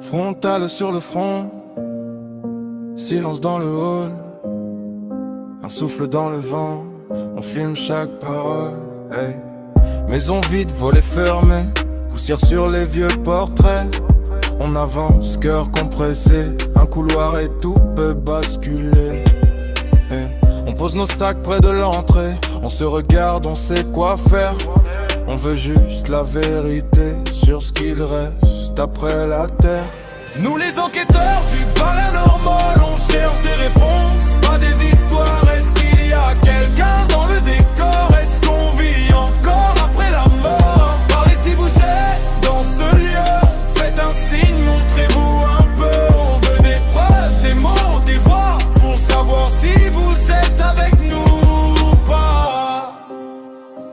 Frontale sur le front, silence dans le hall, un souffle dans le vent, on filme chaque parole. Hey. Maison vide, volets fermés, poussière sur les vieux portraits. On avance, cœur compressé, un couloir et tout peut basculer. Hey. On pose nos sacs près de l'entrée, on se regarde, on sait quoi faire. On veut juste la vérité sur ce qu'il reste après la terre. Nous les enquêteurs du paranormal, on cherche des réponses, pas des histoires. Est-ce qu'il y a quelqu'un dans le décor? Est-ce qu'on vit encore après la mort? Parlez si vous êtes dans ce lieu, faites un signe, montrez-vous un peu. On veut des preuves, des mots, des voix, pour savoir si vous êtes avec nous ou pas.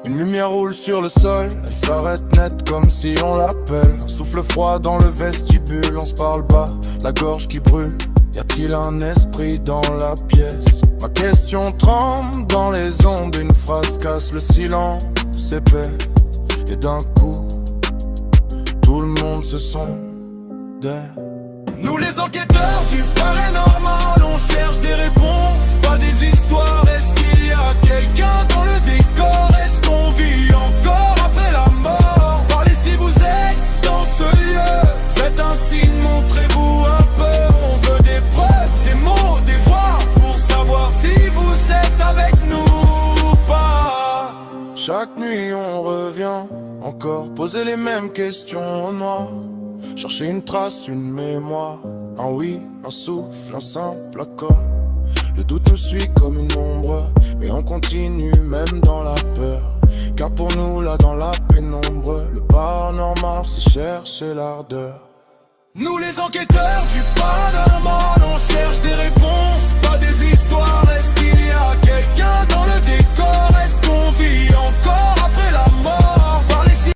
Une lumière roule sur le sol, elle s'arrête net comme si on l'appelle. Un souffle froid dans le vestibule, on se parle bas, la gorge qui brûle. Y a-t-il un esprit dans la pièce? Ma question tremble dans les ondes, une phrase casse le silence épais. Et d'un coup, tout le monde se sonde. Nous les enquêteurs du paranormal, on cherche des réponses, pas des histoires. Est-ce qu'il y a quelqu'un dans le décor? Est-ce qu'on vit encore après la mort? Parlez si vous êtes dans ce lieu, faites un signe, montrez-vous un peu. On veut des preuves, des mots, des voix, pour savoir si vous êtes avec nous ou pas. Chaque nuit on revient, encore poser les mêmes questions au noir. Chercher une trace, une mémoire, un oui, un souffle, un simple accord. Le doute nous suit comme une ombre, mais on continue même dans la peur. Car pour nous là dans la pénombre, le paranormal c'est chercher l'ardeur. Nous les enquêteurs du paranormal, on cherche des réponses, pas des histoires. Est-ce